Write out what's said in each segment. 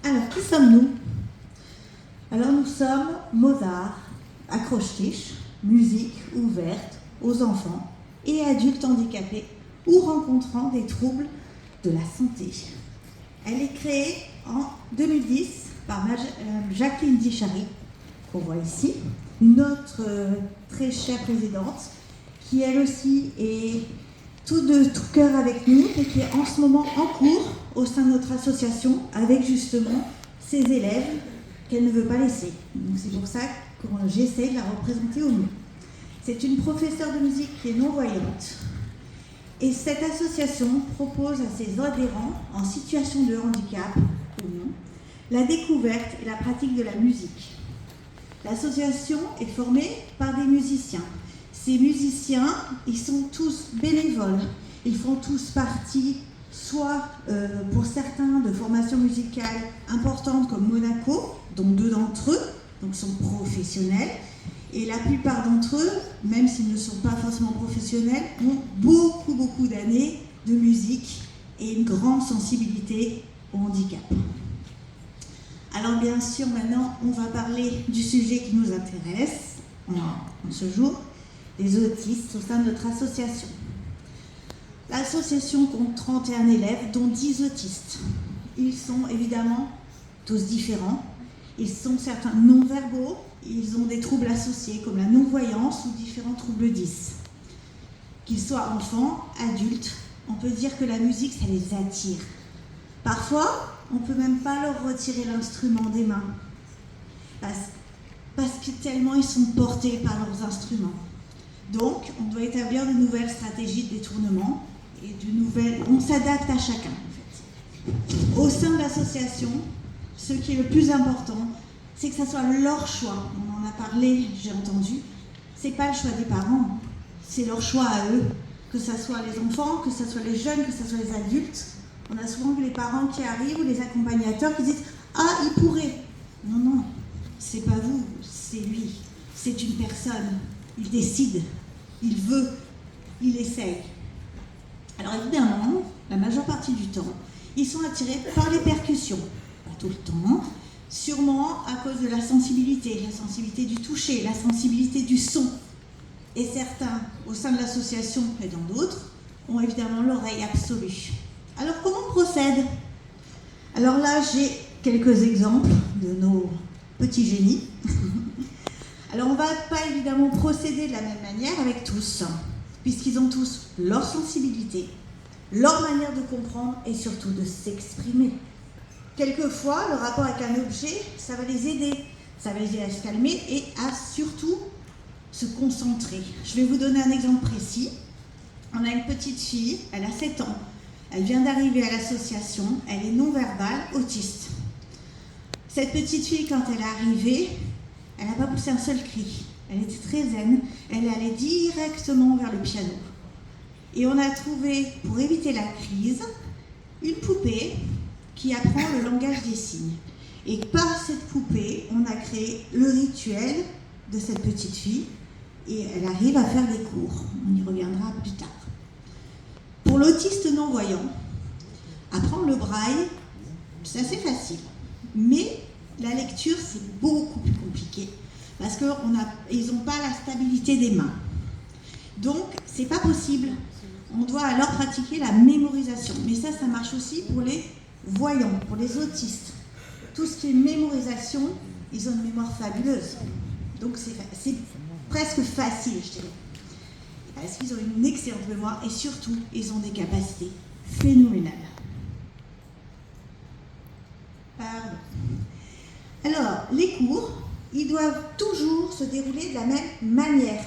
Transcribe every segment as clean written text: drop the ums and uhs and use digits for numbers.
Alors, qui sommes-nous? Alors, nous sommes Mozart, accroche-tiche, musique ouverte aux enfants et adultes handicapés ou rencontrant des troubles de la santé. Elle est créée en 2010 par Jacqueline Dichary, qu'on voit ici, notre très chère présidente, qui elle aussi est tout de tout cœur avec nous et qui est en ce moment en cours au sein de notre association avec justement ses élèves qu'elle ne veut pas laisser. Donc c'est pour ça que j'essaie de la représenter au mieux. C'est une professeure de musique qui est non-voyante et cette association propose à ses adhérents en situation de handicap ou non la découverte et la pratique de la musique. L'association est formée par des musiciens. Ces musiciens, ils sont tous bénévoles. Ils font tous partie, soit pour certains, de formations musicales importantes comme Monaco, dont 2 d'entre eux donc sont professionnels. Et la plupart d'entre eux, même s'ils ne sont pas forcément professionnels, ont beaucoup d'années de musique et une grande sensibilité au handicap. Alors bien sûr, maintenant, on va parler du sujet qui nous intéresse en ce jour, les autistes au sein de notre association. L'association compte 31 élèves, dont 10 autistes. Ils sont évidemment tous différents. Ils sont certains non-verbaux, ils ont des troubles associés comme la non-voyance ou différents troubles 10. Qu'ils soient enfants, adultes, on peut dire que la musique, ça les attire. Parfois, on ne peut même pas leur retirer l'instrument des mains parce que tellement ils sont portés par leurs instruments. Donc, on doit établir de nouvelles stratégies de détournement et on s'adapte à chacun en fait. Au sein de l'association, ce qui est le plus important, c'est que ça soit leur choix. On en a parlé, j'ai entendu. C'est pas le choix des parents, c'est leur choix à eux. Que ce soit les enfants, que ce soit les jeunes, que ce soit les adultes. On a souvent vu les parents qui arrivent ou les accompagnateurs qui disent « Ah, il pourrait ». Non, c'est pas vous, c'est lui. C'est une personne. Il décide, il veut, il essaye. Alors évidemment, la majeure partie du temps, ils sont attirés par les percussions. Pas tout le temps, sûrement à cause de la sensibilité du toucher, la sensibilité du son. Et certains, au sein de l'association et dans d'autres, ont évidemment l'oreille absolue. Alors comment on procède? Alors là, j'ai quelques exemples de nos petits génies. Alors on ne va pas évidemment procéder de la même manière avec tous, puisqu'ils ont tous leur sensibilité, leur manière de comprendre et surtout de s'exprimer. Quelquefois, le rapport avec un objet, ça va les aider à se calmer et à surtout se concentrer. Je vais vous donner un exemple précis. On a une petite fille, elle a 7 ans. Elle vient d'arriver à l'association, elle est non-verbale, autiste. Cette petite fille, quand elle est arrivée, elle n'a pas poussé un seul cri. Elle était très zen, elle allait directement vers le piano. Et on a trouvé, pour éviter la crise, une poupée qui apprend le langage des signes. Et par cette poupée, on a créé le rituel de cette petite fille et elle arrive à faire des cours. On y reviendra plus tard. Pour l'autiste non-voyant, apprendre le braille, c'est assez facile. Mais la lecture, c'est beaucoup plus compliqué parce qu'ils n'ont pas la stabilité des mains. Donc, c'est pas possible. On doit alors pratiquer la mémorisation. Mais ça marche aussi pour les voyants, pour les autistes. Tout ce qui est mémorisation, ils ont une mémoire fabuleuse. Donc, c'est presque facile, je dirais. Parce qu'ils ont une excellente mémoire et surtout, ils ont des capacités phénoménales. Pardon. Alors, les cours, ils doivent toujours se dérouler de la même manière.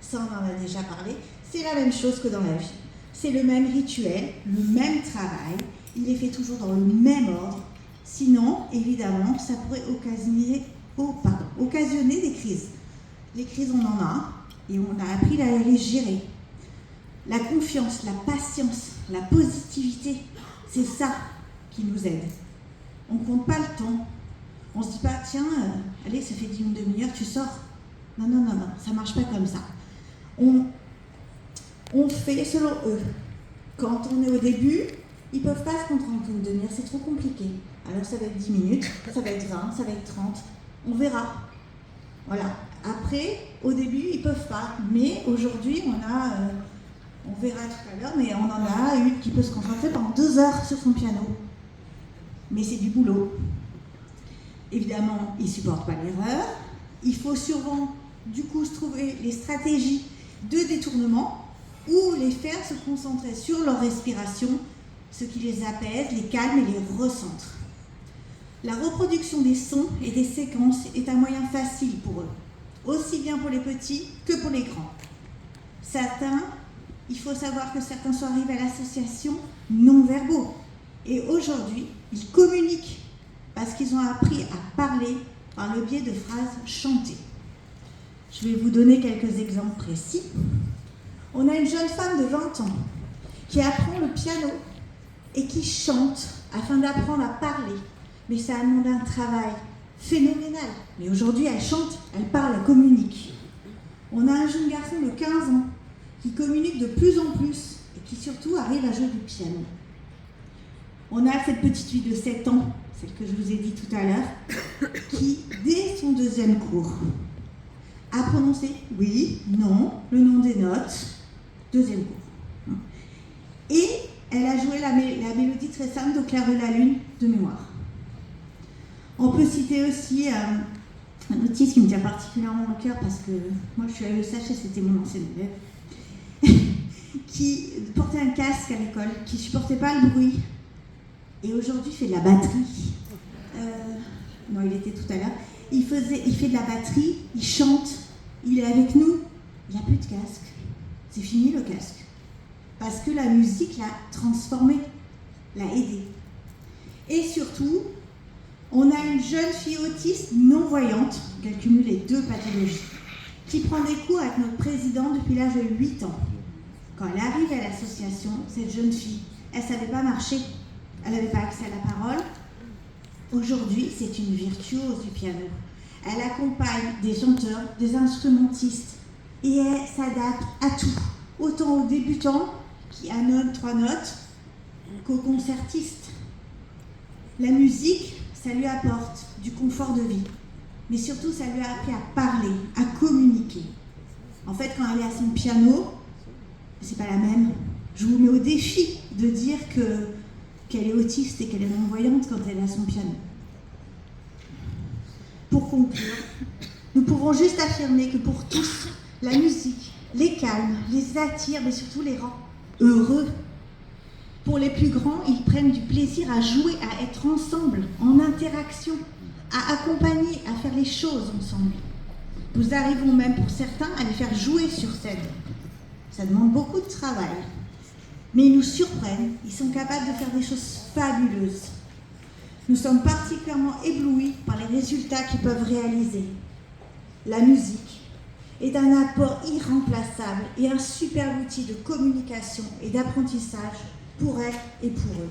Ça, on en a déjà parlé. C'est la même chose que dans la vie. C'est le même rituel, le même travail. Il est fait toujours dans le même ordre. Sinon, évidemment, ça pourrait occasionner des crises. Les crises, on en a. Et on a appris à les gérer. La confiance, la patience, la positivité, c'est ça qui nous aide. On ne compte pas le temps. On ne se dit pas, tiens, allez, ça fait une demi-heure, tu sors. Non, ça ne marche pas comme ça. On fait selon eux. Quand on est au début, Ils ne peuvent pas se contraindre une demi-heure, c'est trop compliqué. Alors ça va être 10 minutes, ça va être 20, ça va être 30, on verra. Voilà. Après, au début, ils ne peuvent pas. Mais aujourd'hui, on verra tout à l'heure, mais on en a une qui peut se concentrer pendant 2 heures sur son piano. Mais c'est du boulot. Évidemment, ils ne supportent pas l'erreur. Il faut souvent, du coup, se trouver les stratégies de détournement ou les faire se concentrer sur leur respiration, ce qui les apaise, les calme et les recentre. La reproduction des sons et des séquences est un moyen facile pour eux, aussi bien pour les petits que pour les grands. Il faut savoir que certains sont arrivés à l'association non-verbaux. Et aujourd'hui, ils communiquent parce qu'ils ont appris à parler par le biais de phrases chantées. Je vais vous donner quelques exemples précis. On a une jeune femme de 20 ans qui apprend le piano et qui chante afin d'apprendre à parler. Mais ça a demandé un travail phénoménal. Mais aujourd'hui, elle chante, elle parle, elle communique. On a un jeune garçon de 15 ans qui communique de plus en plus et qui surtout arrive à jouer du piano. On a cette petite fille de 7 ans, celle que je vous ai dit tout à l'heure, qui, dès son 2e cours, a prononcé oui, non, le nom des notes, 2e cours. Et elle a joué la mélodie très simple d'Au clair de la lune de mémoire. On peut citer aussi un autiste qui me tient particulièrement au cœur parce que moi je suis à l'ESH et c'était mon ancien élève, qui portait un casque à l'école, qui ne supportait pas le bruit et aujourd'hui fait de la batterie. Non, il était tout à l'heure. Il fait de la batterie, il chante, il est avec nous, il n'y a plus de casque. C'est fini le casque. Parce que la musique l'a transformé, l'a aidé. Et surtout, on a une jeune fille autiste non-voyante, qui cumule les 2 pathologies, qui prend des cours avec notre président depuis l'âge de 8 ans. Quand elle arrive à l'association, cette jeune fille, elle ne savait pas marcher, elle n'avait pas accès à la parole. Aujourd'hui, c'est une virtuose du piano. Elle accompagne des chanteurs, des instrumentistes, et elle s'adapte à tout, autant aux débutants, qui a 3 notes, qu'aux concertistes. La musique, ça lui apporte du confort de vie, mais surtout ça lui a appris à parler, à communiquer. En fait, quand elle est à son piano, c'est pas la même. Je vous mets au défi de dire qu'elle est autiste et qu'elle est non-voyante quand elle est à son piano. Pour conclure, nous pouvons juste affirmer que pour tous, la musique les calme, les attire, mais surtout les rend heureux. Pour les plus grands, ils prennent du plaisir à jouer, à être ensemble, en interaction, à accompagner, à faire les choses ensemble. Nous arrivons même pour certains à les faire jouer sur scène. Ça demande beaucoup de travail, mais ils nous surprennent, ils sont capables de faire des choses fabuleuses. Nous sommes particulièrement éblouis par les résultats qu'ils peuvent réaliser. La musique est un apport irremplaçable et un super outil de communication et d'apprentissage pour elles et pour eux.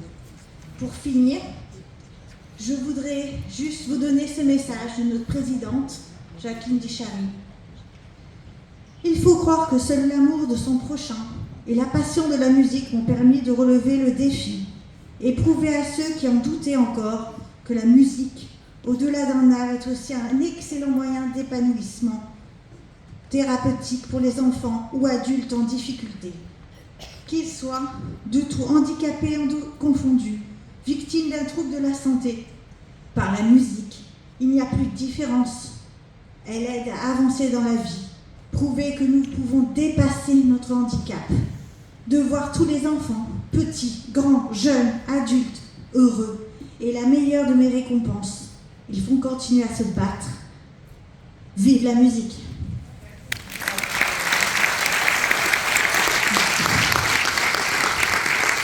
Pour finir, je voudrais juste vous donner ce message de notre présidente, Jacqueline Dichary. Il faut croire que seul l'amour de son prochain et la passion de la musique m'ont permis de relever le défi et prouver à ceux qui en doutaient encore que la musique, au-delà d'un art, est aussi un excellent moyen d'épanouissement thérapeutique pour les enfants ou adultes en difficulté. Qu'ils soient de tout handicapés confondus, victimes d'un trouble de la santé, par la musique, il n'y a plus de différence. Elle aide à avancer dans la vie, prouver que nous pouvons dépasser notre handicap, de voir tous les enfants, petits, grands, jeunes, adultes, heureux, et la meilleure de mes récompenses. Ils font continuer à se battre. Vive la musique!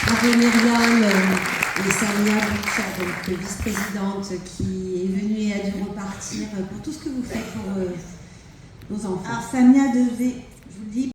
Bravo Myriam et Samia, donc vice-présidente qui est venue et a dû repartir pour tout ce que vous faites pour nos enfants. Alors Samia devait, je vous le dis,